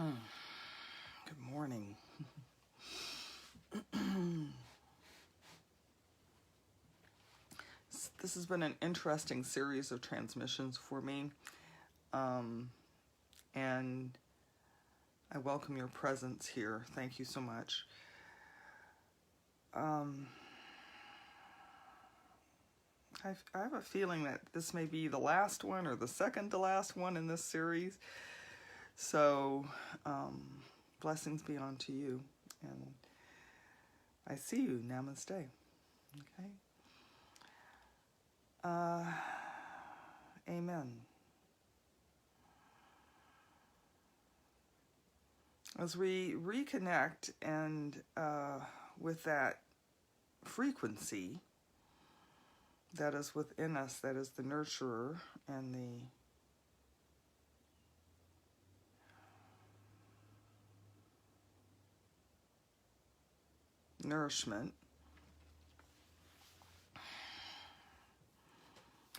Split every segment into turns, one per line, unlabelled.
Good morning. This has been an interesting series of transmissions for me, and I welcome your presence here. Thank you so much. I have a feeling that this may be the last one or the second to last one in this series. So, blessings be unto you, and I see you. Namaste. Okay. Amen. As we reconnect and with that frequency that is within us, that is the nurturer and the nourishment.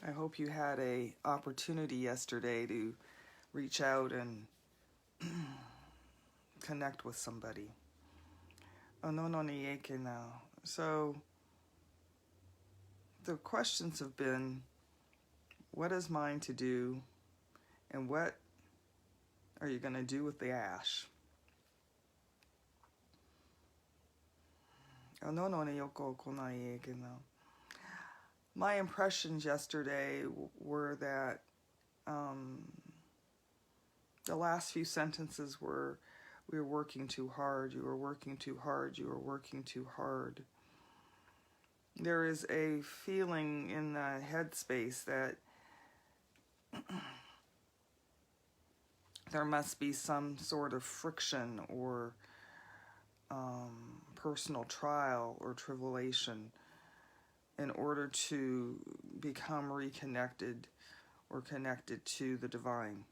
I hope you had an opportunity yesterday to reach out and connect with somebody. So the questions have been, what is mine to do, and what are you going to do with the ash? My impressions yesterday were that the last few sentences were, we were working too hard, you were working too hard, you were working too hard. There is a feeling in the headspace that there must be some sort of friction or personal trial or tribulation in order to become reconnected or connected to the divine.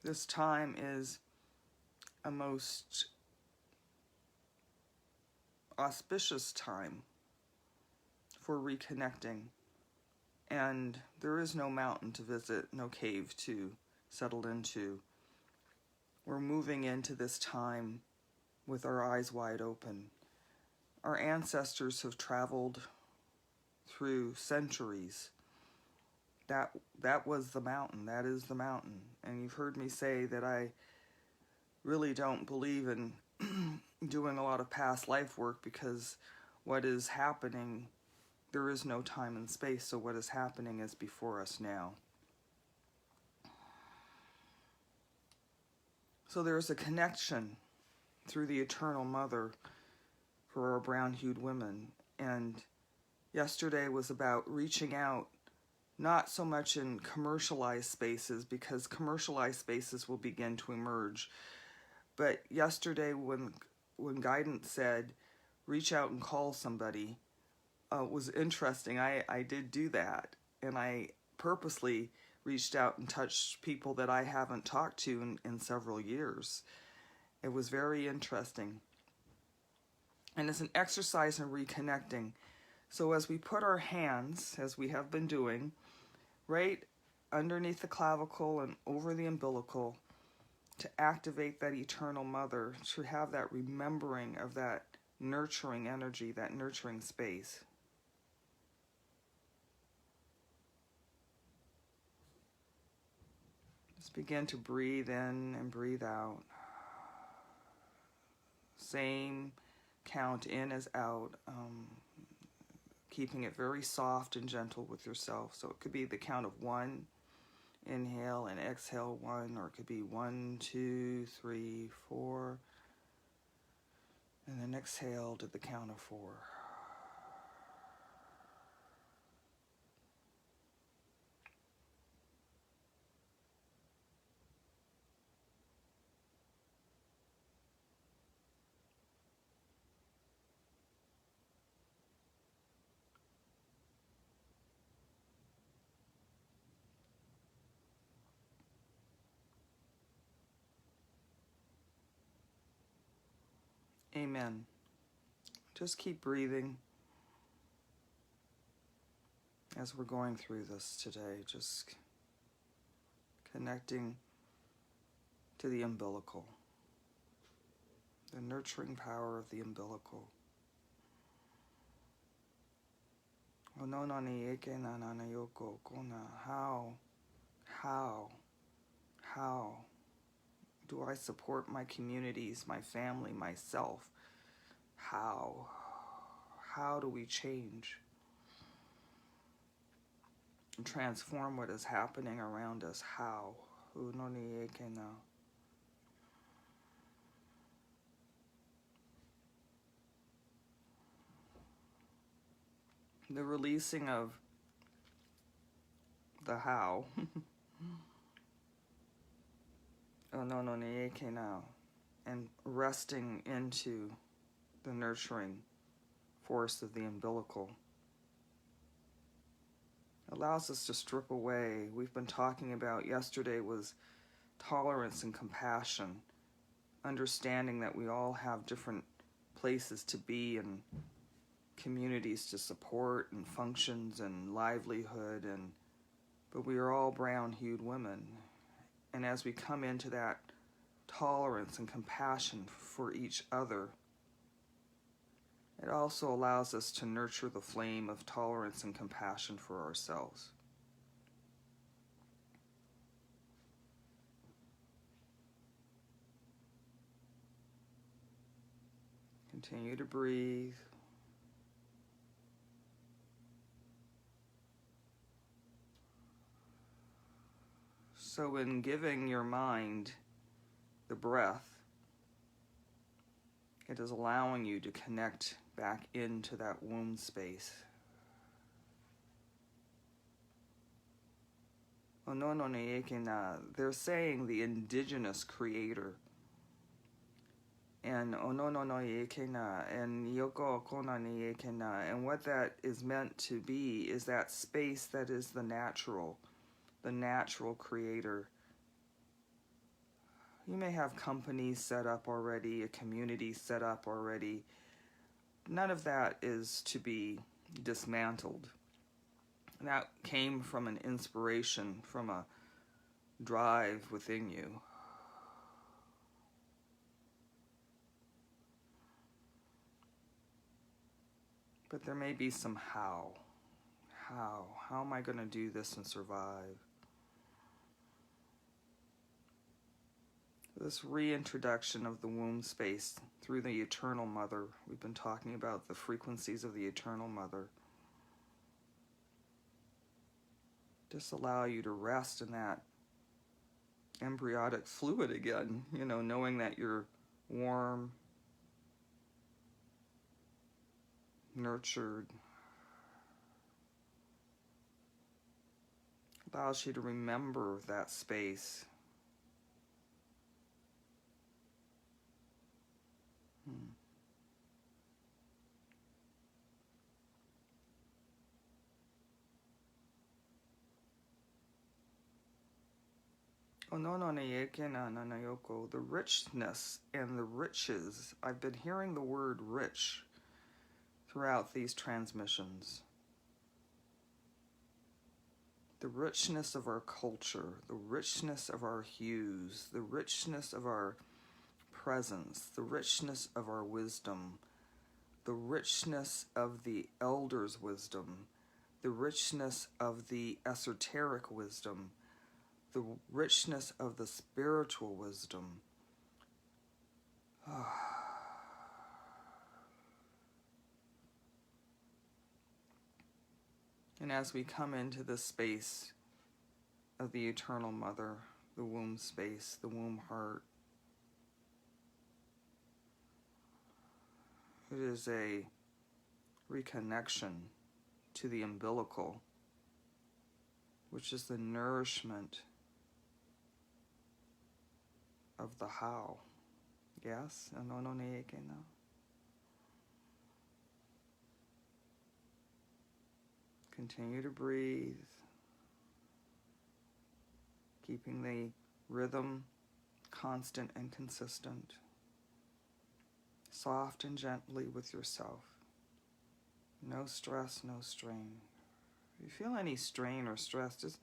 This time is a most auspicious time for reconnecting, and there is no mountain to visit, no cave to settle into. We're moving into this time with our eyes wide open. Our ancestors have traveled through centuries. That was the mountain. That is the mountain. And you've heard me say that I really don't believe in doing a lot of past life work, because what is happening, there is no time and space, so what is happening is before us now. So there is a connection through the Eternal Mother for our brown-hued women, and yesterday was about reaching out, not so much in commercialized spaces, because commercialized spaces will begin to emerge, but yesterday when guidance said reach out and call somebody, was interesting. I did do that, and I purposely reached out and touched people that I haven't talked to in several years. It was very interesting, and it's an exercise in reconnecting. So as we put our hands, as we have been doing, right underneath the clavicle and over the umbilical, to activate that Eternal Mother, to have that remembering of that nurturing energy, that nurturing space. Just begin to breathe in and breathe out. Same count in as out, keeping it very soft and gentle with yourself. So it could be the count of 1, inhale and exhale 1, or it could be 1, 2, 3, 4, and then exhale to the count of 4. Amen. Just keep breathing. as we're going through this today, just connecting to the umbilical, the nurturing power of the umbilical. How do I support my communities, my family, myself? How do we change and transform what is happening around us? How? The releasing of the how and resting into the nurturing force of the umbilical allows us to strip away. We've been talking about, yesterday was tolerance and compassion, understanding that we all have different places to be and communities to support and functions and livelihood, but we are all brown-hued women. And as we come into that tolerance and compassion for each other, it also allows us to nurture the flame of tolerance and compassion for ourselves. Continue to breathe. So in giving your mind the breath, it is allowing you to connect back into that womb space. They're saying the indigenous creator. And and what that is meant to be is that space that is the natural creator. You may have companies set up already, a community set up already. None of that is to be dismantled. And that came from an inspiration, from a drive within you. But there may be some how. How am I going to do this and survive? This reintroduction of the womb space through the Eternal Mother. We've been talking about the frequencies of the Eternal Mother. Just allow you to rest in that embryonic fluid again, knowing that you're warm, nurtured. Allows you to remember that space. The richness and the riches. I've been hearing the word rich throughout these transmissions. The richness of our culture, the richness of our hues, the richness of our presence, the richness of our wisdom, the richness of the elders' wisdom, the richness of the esoteric wisdom, the richness of the spiritual wisdom. And as we come into the space of the Eternal Mother, the womb space, the womb heart, it is a reconnection to the umbilical, which is the nourishment of the how. Yes? Continue to breathe, keeping the rhythm constant and consistent, soft and gently with yourself. No stress, no strain. If you feel any strain or stress, just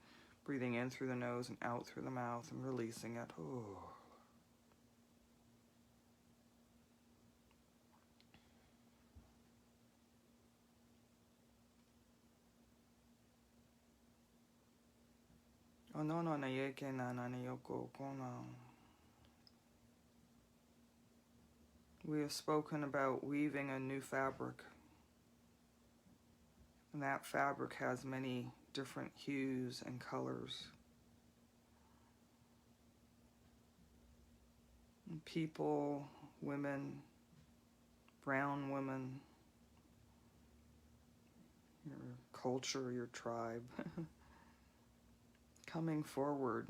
breathing in through the nose and out through the mouth and releasing it. Oh. Oh no no na yeke na na yoko kona. We have spoken about weaving a new fabric. And that fabric has many different hues and colors. And people, women, brown women, your culture, your tribe, coming forward,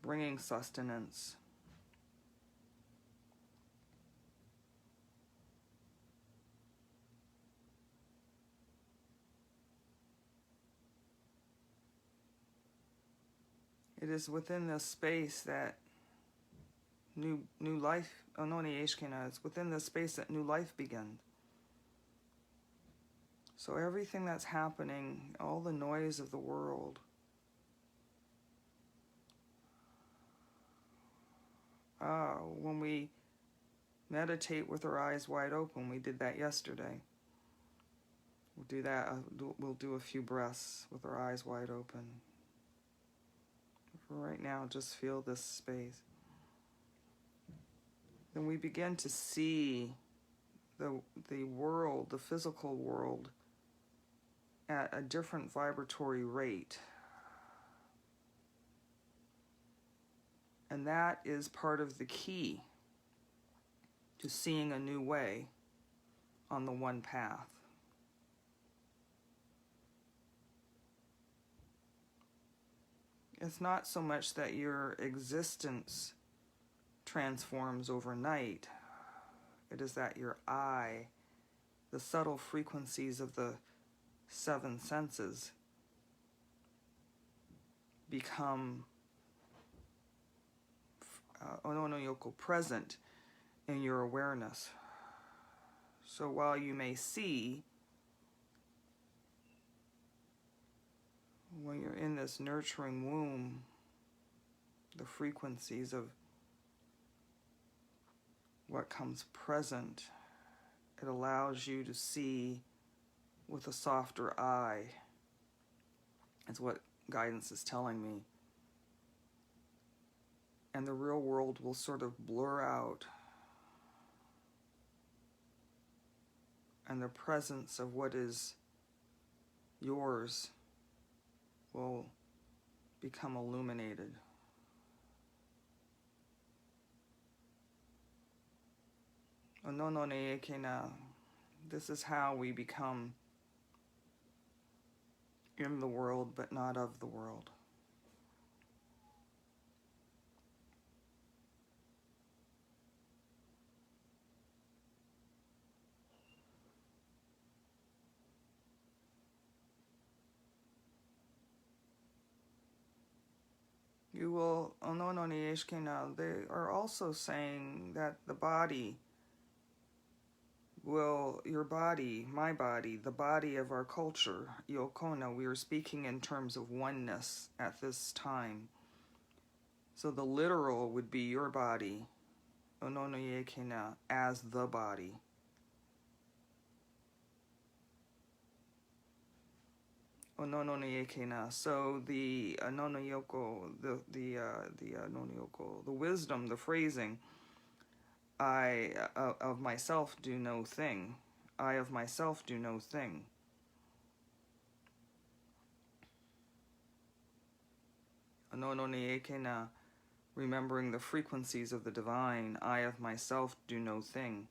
bringing sustenance. It is within this space that new life, Ononi Eshkina, it's within this space that new life begins. So everything that's happening, all the noise of the world, when we meditate with our eyes wide open, we did that yesterday. We'll do that, we'll do a few breaths with our eyes wide open. For right now, just feel this space. Then we begin to see the world, the physical world, at a different vibratory rate. And that is part of the key to seeing a new way on the one path. It's not so much that your existence transforms overnight. It is that your eye, the subtle frequencies of the seven senses, become onono-yoko present in your awareness. So while you may see, when you're in this nurturing womb, the frequencies of what comes present, it allows you to see with a softer eye. It's what guidance is telling me. And the real world will sort of blur out. And the presence of what is yours will become illuminated. This is how we become in the world, but not of the world. You will, they are also saying that the body will, your body, my body, the body of our culture, Yokona, we are speaking in terms of oneness at this time. So the literal would be your body, Ononoyekena, as the body. Ononoyekena. So the Ononoyoko, the Ononoyoko, the wisdom, the phrasing, I of myself do no thing. I of myself do no thing. Ononoyekena, remembering the frequencies of the divine, I of myself do no thing.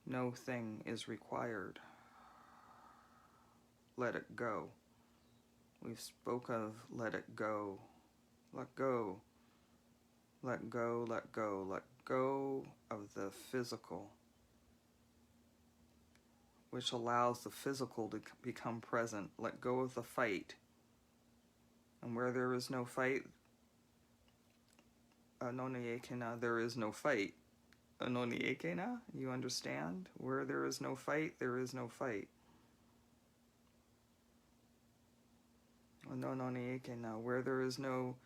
No thing is required. Let it go. We spoke of let it go. Let go. Let go, let go, let go of the physical, which allows the physical to become present. Let go of the fight. And where there is no fight, Nonayekena, there is no fight. Anoniekena, you understand? Where there is no fight, there is no fight. Anoniekena, where there is no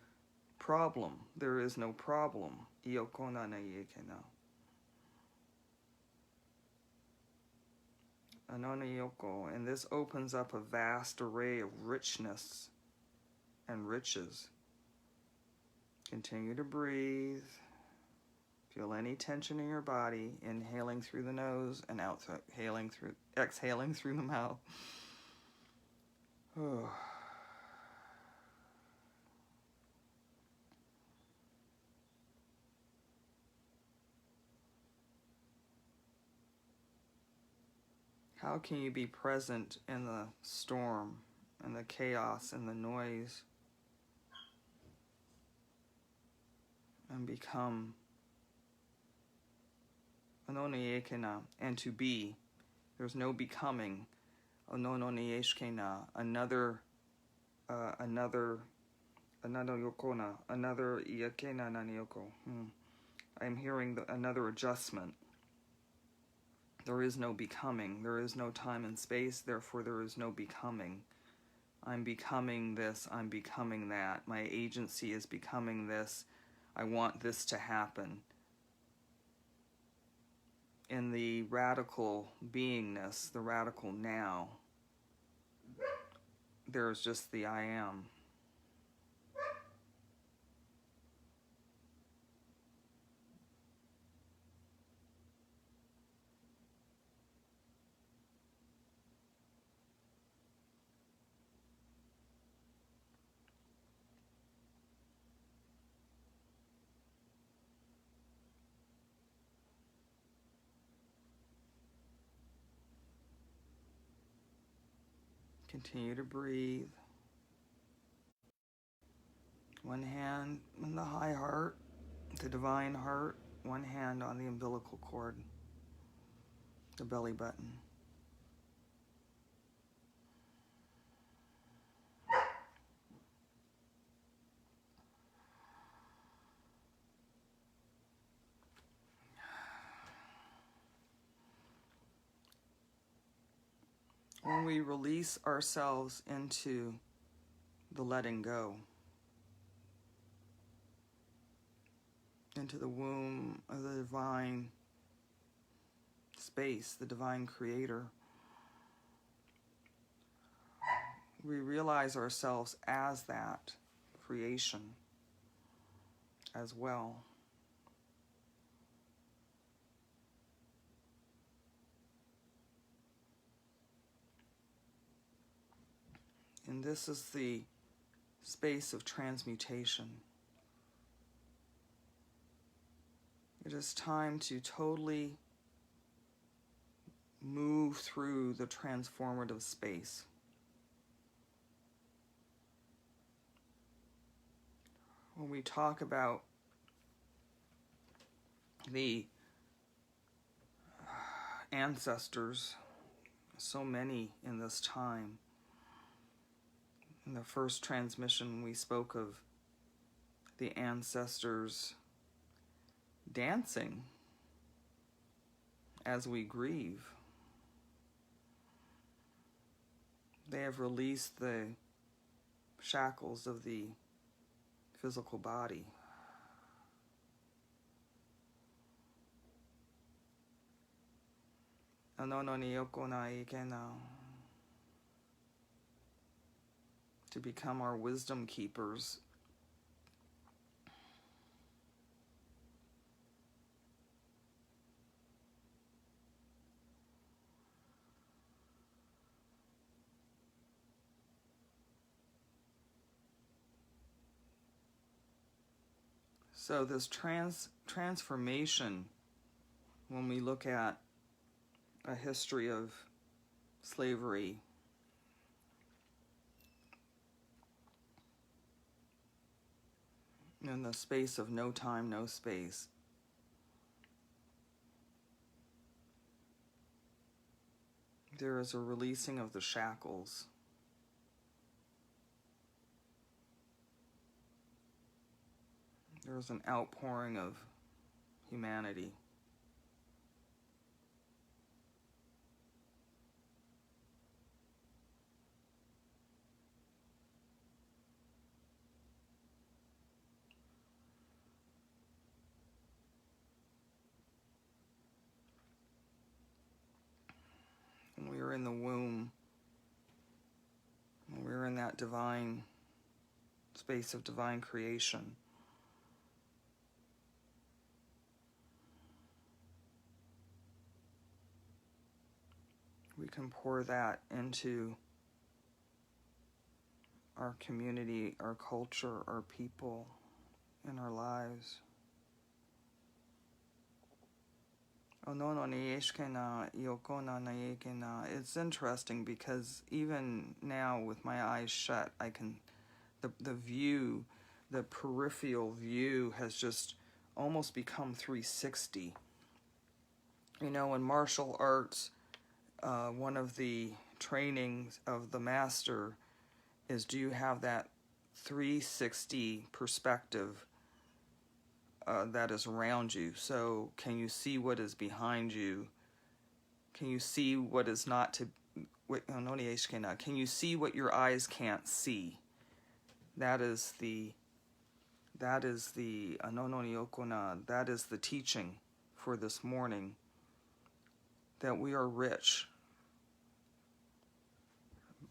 problem, there is no problem. Iokona naiekena. Anoniyoko, and this opens up a vast array of richness and riches. Continue to breathe. Feel any tension in your body, inhaling through the nose and exhaling through the mouth. Oh. How can you be present in the storm and the chaos and the noise and become Anoniekena, and to be? There's no becoming. Anononieshkena, another yokona, another iakena nanioko. I'm hearing another adjustment. There is no becoming. There is no time and space, therefore there is no becoming. I'm becoming this, I'm becoming that. My agency is becoming this. I want this to happen. In the radical beingness, the radical now, there's just the I am. Continue to breathe. One hand on the high heart, the divine heart, one hand on the umbilical cord, the belly button. When we release ourselves into the letting go, into the womb of the divine space, the divine creator, we realize ourselves as that creation as well. And this is the space of transmutation. It is time to totally move through the transformative space. When we talk about the ancestors, so many in this time. In the first transmission, we spoke of the ancestors dancing as we grieve. They have released the shackles of the physical body. To become our wisdom keepers. So this transformation, when we look at a history of slavery, in the space of no time, no space, there is a releasing of the shackles. There is an outpouring of humanity. we're in the womb, when we're in that divine space of divine creation. We can pour that into our community, our culture, our people, and our lives. It's interesting because even now with my eyes shut, I can, the view, the peripheral view has just almost become 360. You know, in martial arts, one of the trainings of the master is, do you have that 360 perspective that is around you? So can you see what is behind you? Can you see what is not to, can you see what your eyes can't see? That is the teaching for this morning, that we are rich.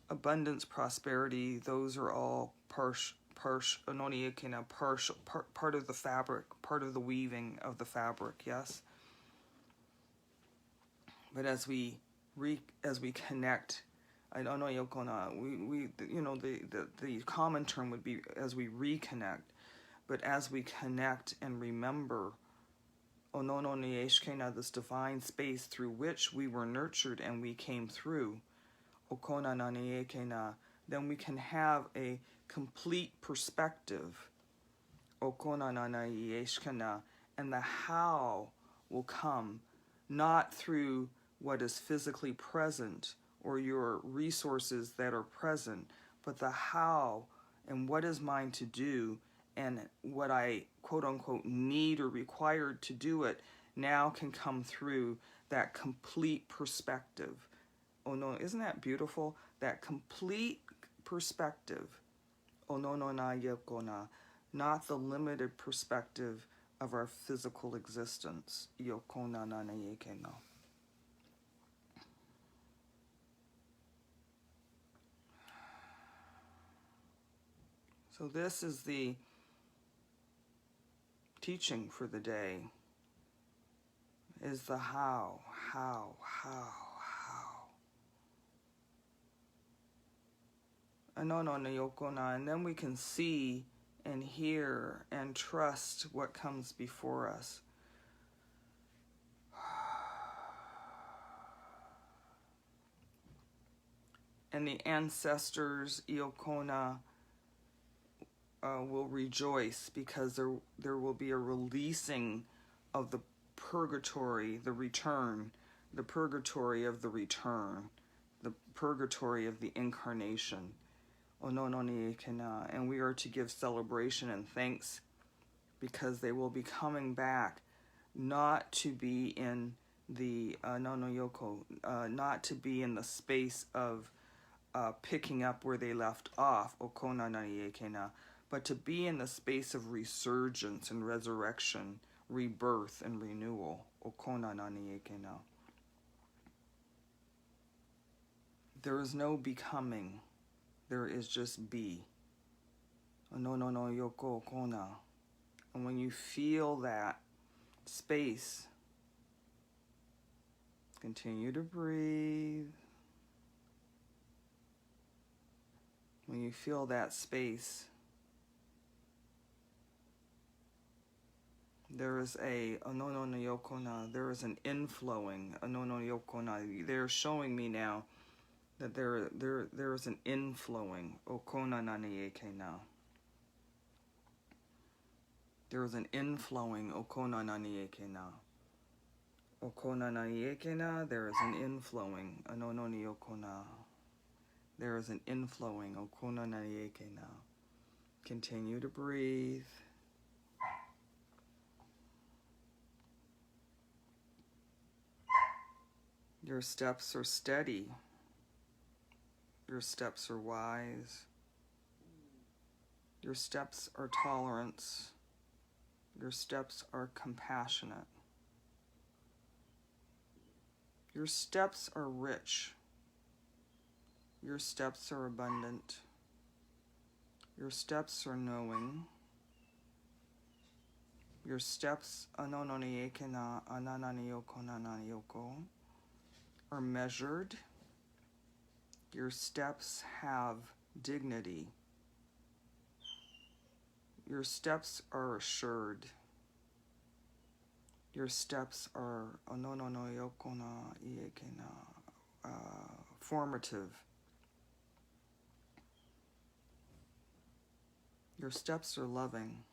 Abundance, prosperity, those are all part of the fabric, part of the weaving of the fabric, yes? But as we connect, I don't know, the common term would be as we reconnect, but as we connect and remember this divine space through which we were nurtured and we came through, then we can have a complete perspective, and the how will come not through what is physically present or your resources that are present, but the how and what is mine to do and what I quote unquote need or required to do it now can come through that complete perspective. Oh no, isn't that beautiful? That complete perspective. Oh no, not the limited perspective of our physical existence. So this is the teaching for the day, is the how. And then we can see and hear and trust what comes before us. And the ancestors, Iokona, will rejoice because there will be a releasing of the purgatory, the purgatory of the return, the purgatory of the incarnation. And we are to give celebration and thanks because they will be coming back, not to be in the not to be in the space of picking up where they left off, but to be in the space of resurgence and resurrection, rebirth and renewal. There is no becoming. There is just be. And when you feel that space, continue to breathe. When you feel that space, there is there is an inflowing. They're showing me now that there is an inflowing. There is an inflowing. There is an inflowing. There is an inflowing. Continue to breathe. Your steps are steady. Your steps are wise. Your steps are tolerance. Your steps are compassionate. Your steps are rich. Your steps are abundant. Your steps are knowing. Your steps are measured. Your steps have dignity. Your steps are assured. Your steps are formative. Your steps are loving.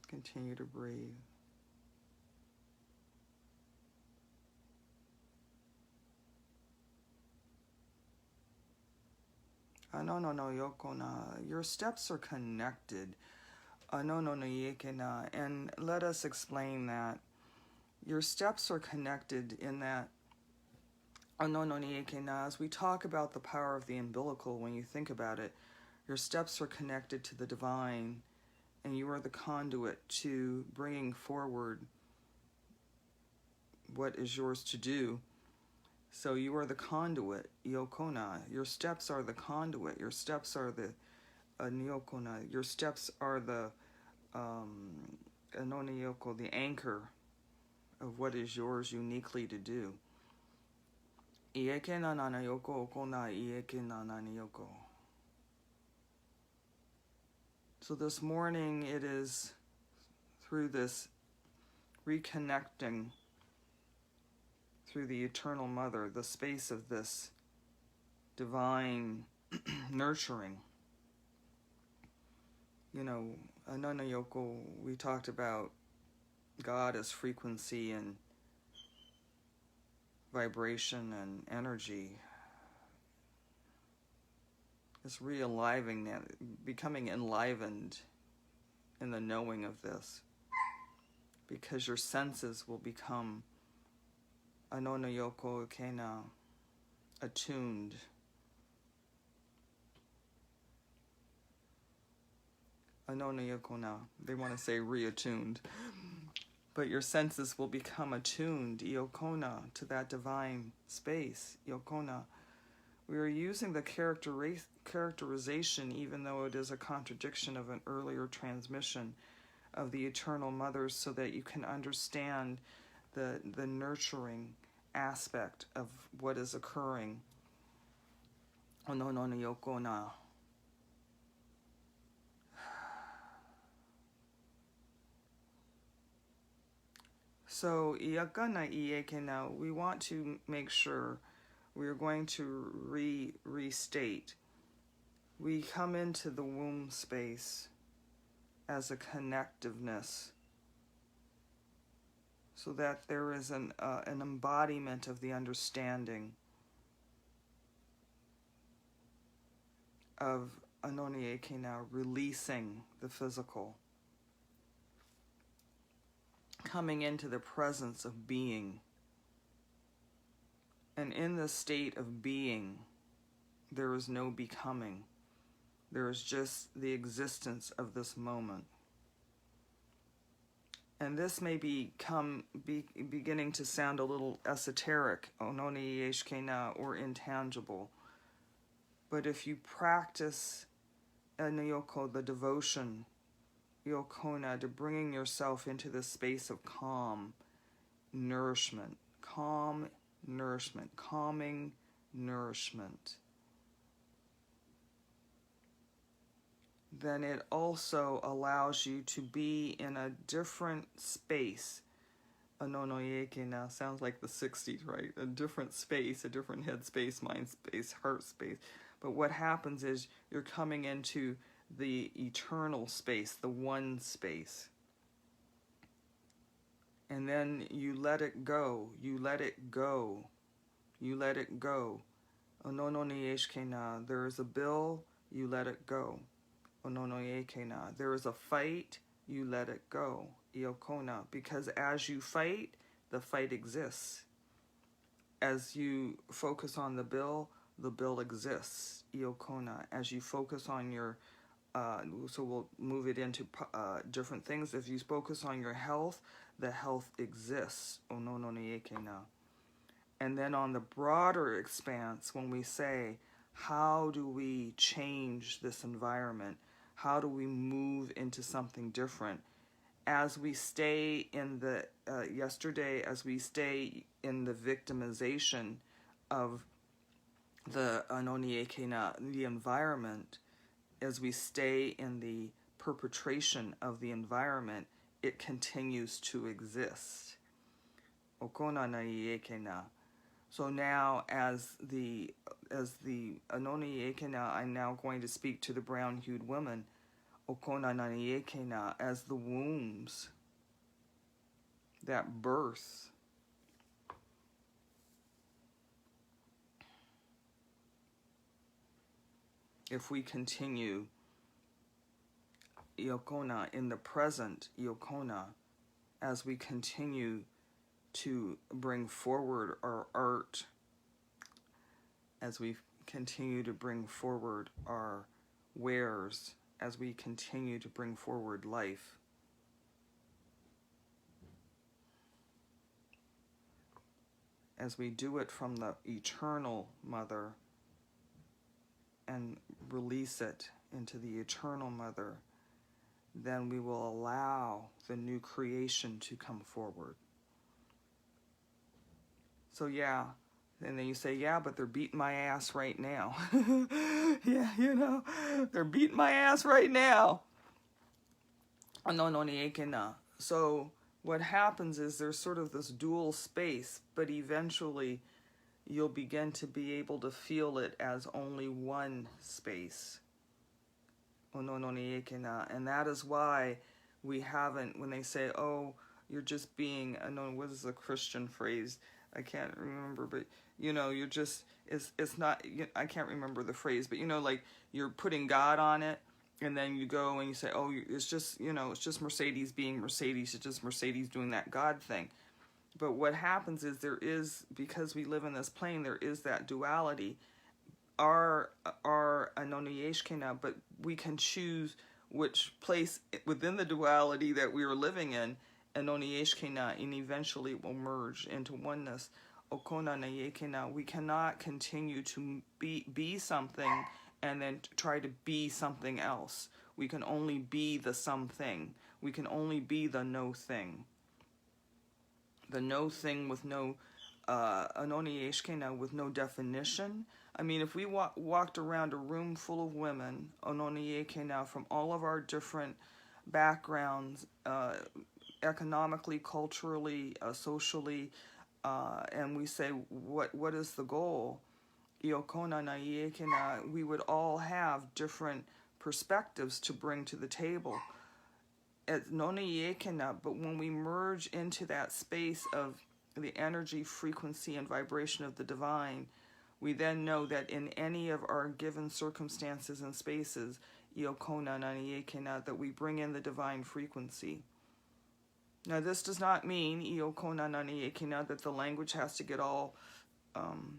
Continue to breathe. Your steps are connected. And let us explain that. Your steps are connected in that, as we talk about the power of the umbilical, when you think about it, your steps are connected to the divine, and you are the conduit to bringing forward what is yours to do. So you are the conduit, Yokona. Your steps are the conduit. Your steps are the Nyokona. Your steps are the Anoniyoko, the anchor of what is yours uniquely to do. Ieke na nanayoko okona ieke na nanayoko. So this morning it is through this reconnecting through the Eternal Mother, the space of this divine nurturing. Ananayoko, we talked about God as frequency and vibration and energy. It's re-enlivening that, becoming enlivened in the knowing of this, because your senses will become Anonayoko Kena, attuned. Anonayokona, they want to say reattuned. But your senses will become attuned, Iokona, to that divine space, Iokona. We are using the characterization, even though it is a contradiction of an earlier transmission of the Eternal Mother, so that you can understand the nurturing aspect of what is occurring. Anonayokona. So, iakana iekena, we want to make sure we are going to restate. We come into the womb space as a connectiveness, so that there is an embodiment of the understanding of Anoniekena, releasing the physical, coming into the presence of being. And in the state of being, there is no becoming. There is just the existence of this moment. And this may beginning to sound a little esoteric, Ononi Yeshkena, or intangible. But if you practice Nyoko, the devotion, Yokona, to bringing yourself into this space of calm nourishment, calming nourishment, then it also allows you to be in a different space. Anonoyekena sounds like the 60s, right? A different space, a different head space, mind space, heart space. But what happens is you're coming into the eternal space, the one space. And then you let it go, you let it go, you let it go. Onononieshkena, there is a bill, you let it go. Ononoyekena, there is a fight, you let it go. Iokona, because as you fight, the fight exists. As you focus on the bill exists. Iokona, as you focus on your so we'll move it into different things. If you focus on your health, the health exists. Onononiekena. And then on the broader expanse, when we say, how do we change this environment? How do we move into something different? As we stay in the, yesterday, as we stay in the victimization of the Anoniekena, the environment, as we stay in the perpetration of the environment, it continues to exist. Okona Naiekena. So now, as the Anoniekena, I'm now going to speak to the brown-hued women, Okona Naniekena, as the wombs that birth. If we continue Iokona in the present Iokona, as we continue to bring forward our art, as we continue to bring forward our wares, as we continue to bring forward life, as we do it from the eternal mother and release it into the eternal mother, then we will allow the new creation to come forward. So yeah, and then you say, yeah, but they're beating my ass right now. Yeah, you know, they're beating my ass right now. So what happens is there's sort of this dual space, but eventually you'll begin to be able to feel it as only one space. And that is why we haven't, when they say, oh, you're just being, I know, what is the Christian phrase? I can't remember, but, you know, you're just, it's not, I can't remember the phrase, but, you know, like, you're putting God on it, and then you go and you say, oh, it's just, you know, it's just Mercedes being Mercedes, it's just Mercedes doing that God thing. But what happens is there is, because we live in this plane, there is that duality. Our Anonieshkena, but we can choose which place within the duality that we are living in, Anonieshkena, and eventually it will merge into oneness. Okona Nayekena, we cannot continue to be something and then try to be something else. We can only be the something. We can only be the no thing. The no thing with no Anonieshkena, with no definition. I mean, if we walked around a room full of women, Anoniekena, from all of our different backgrounds, economically, culturally, socially, and we say, what is the goal? Iokona Naiekena, we would all have different perspectives to bring to the table. At Noniekena, but when we merge into that space of the energy, frequency, and vibration of the divine, we then know that in any of our given circumstances and spaces, Iokona Naniekena, that we bring in the divine frequency. Now, this does not mean, Iokona Naniekena, that the language has to get all, you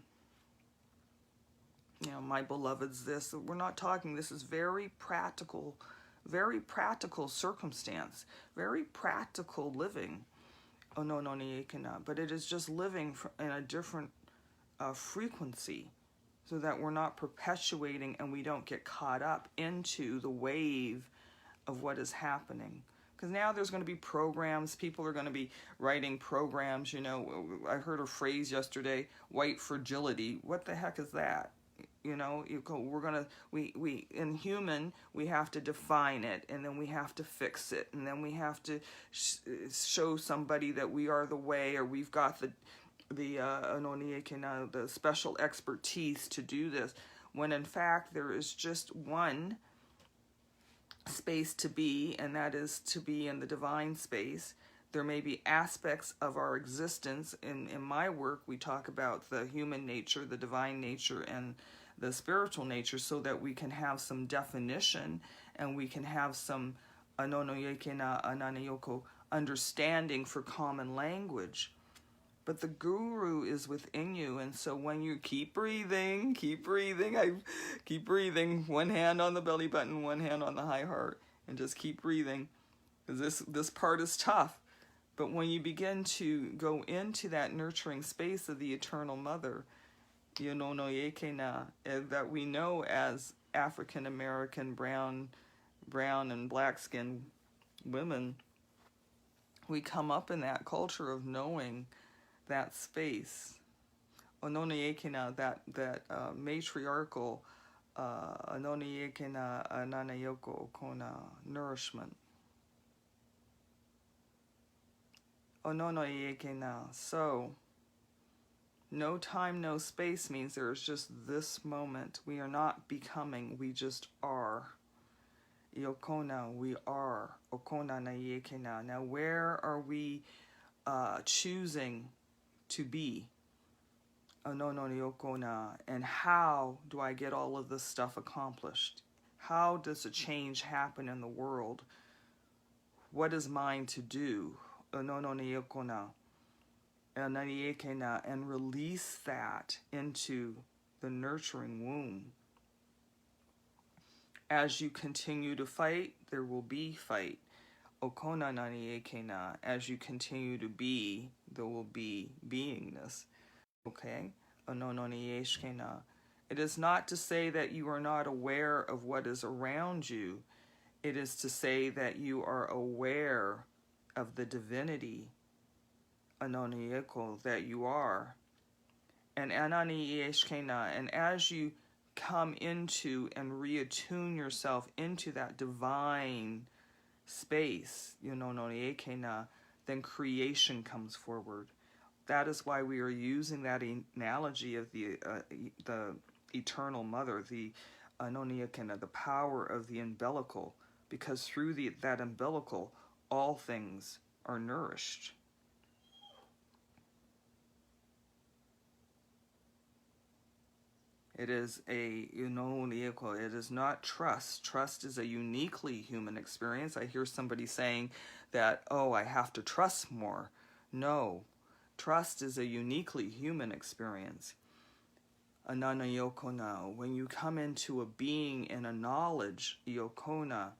know, my beloved's this. We're not talking, this is very practical circumstance, very practical living. Oh, no, but it is just living in a different frequency, so that we're not perpetuating and we don't get caught up into the wave of what is happening. Because now there's going to be programs, people are going to be writing programs, you know. I heard a phrase yesterday, white fragility. What the heck is that? You know, we in human, we have to define it, and then we have to fix it, and then we have to show somebody that we are the way, or we've got the special expertise to do this, when in fact there is just one space to be, and that is to be in the divine space. There may be aspects of our existence. In my work, we talk about the human nature, the divine nature, and the spiritual nature, so that we can have some definition and we can have some understanding for common language. But the guru is within you, and so when you keep breathing, one hand on the belly button, one hand on the high heart, and just keep breathing, because this part is tough. But when you begin to go into that nurturing space of the Eternal Mother, that we know as African American, brown and black skinned women, we come up in that culture of knowing that space. That matriarchal nourishment. So, no time, no space means there is just this moment. We are not becoming, we just are. Iokona, we are. Okona na yekena. Now, where are we choosing to be? And how do I get all of this stuff accomplished? How does a change happen in the world? What is mine to do? And release that into the nurturing womb. As you continue to fight, there will be fight. As you continue to be, there will be beingness. Okay? It is not to say that you are not aware of what is around you. It is to say that you are aware of the divinity that you are. And as you come into and reattune yourself into that divine space, then creation comes forward. That is why we are using that analogy of the Eternal Mother, the the power of the umbilical, because through that umbilical, all things are nourished. It is it is not trust. Trust is a uniquely human experience. I hear somebody saying that, oh, I have to trust more. No, trust is a uniquely human experience. Anana yokona, when you come into a being and a knowledge, yokona,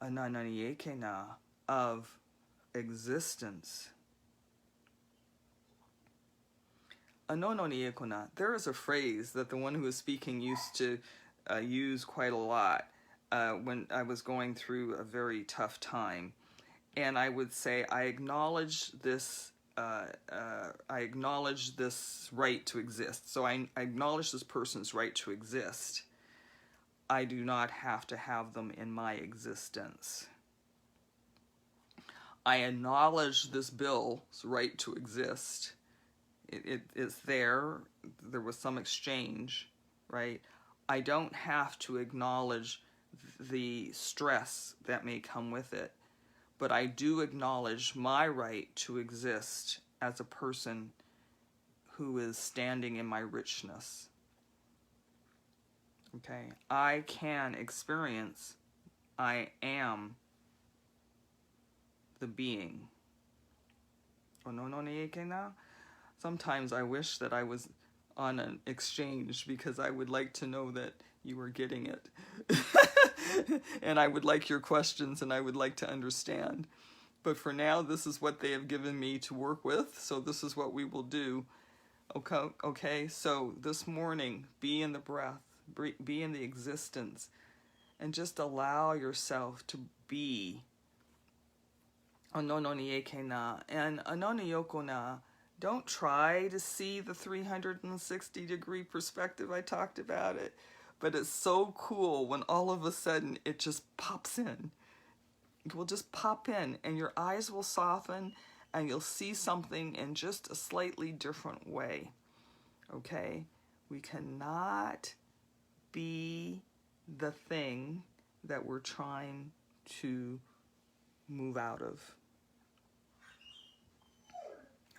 anana yekena, of existence. There is a phrase that the one who is speaking used to use quite a lot when I was going through a very tough time. And I would say, I acknowledge this right to exist. So I acknowledge this person's right to exist. I do not have to have them in my existence. I acknowledge this bill's right to exist. It's there. There was some exchange, right? I don't have to acknowledge the stress that may come with it, but I do acknowledge my right to exist as a person who is standing in my richness. Okay, I can experience, I am the being. Sometimes I wish that I was on an exchange, because I would like to know that you were getting it. And I would like your questions, and I would like to understand. But for now, this is what they have given me to work with, so this is what we will do. Okay, so this morning, be in the breath, be in the existence, and just allow yourself to be. And anoniyokona, don't try to see the 360-degree perspective. I talked about it. But it's so cool when all of a sudden it just pops in. It will just pop in, and your eyes will soften, and you'll see something in just a slightly different way. Okay? We cannot be the thing that we're trying to move out of.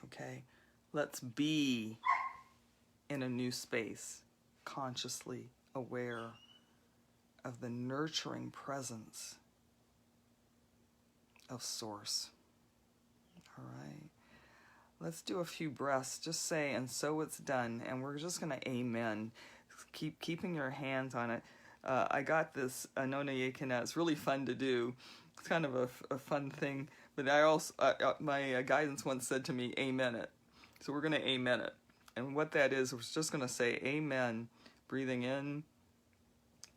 Okay? Let's be in a new space, consciously aware of the nurturing presence of Source. All right. Let's do a few breaths. Just say, and so it's done. And we're just going to amen. Keeping your hands on it. I got this Anona Yekina. It's really fun to do. It's kind of a fun thing. But I also, my guidance once said to me, amen it. So we're going to amen it. And what that is, we're just going to say amen, breathing in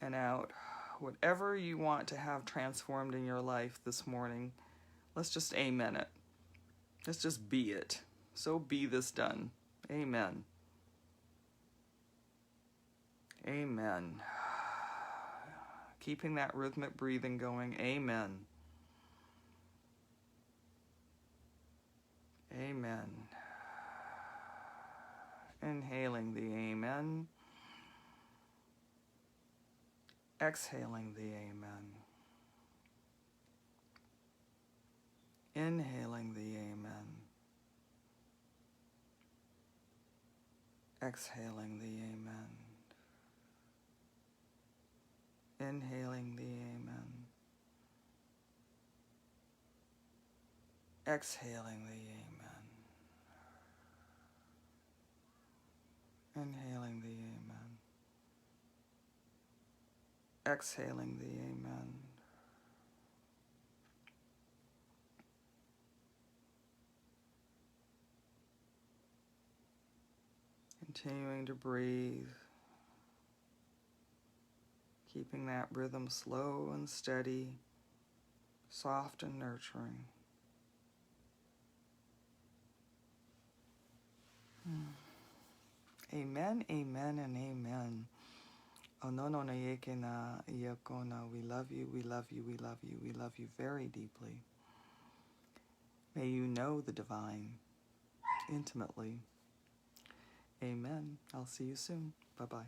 and out. Whatever you want to have transformed in your life this morning, let's just amen it. Let's just be it. So be this done. Amen. Amen. Keeping that rhythmic breathing going. Amen. Amen. Inhaling the amen. Exhaling the amen. Inhaling the amen. Exhaling the amen. Inhaling the amen. Exhaling the amen. Inhaling the amen. Exhaling the amen. Continuing to breathe. Keeping that rhythm slow and steady, soft and nurturing. Amen, amen, and amen. Onono na yeke na iakona. We love you, we love you, we love you, we love you very deeply. May you know the divine intimately. Amen. I'll see you soon. Bye-bye.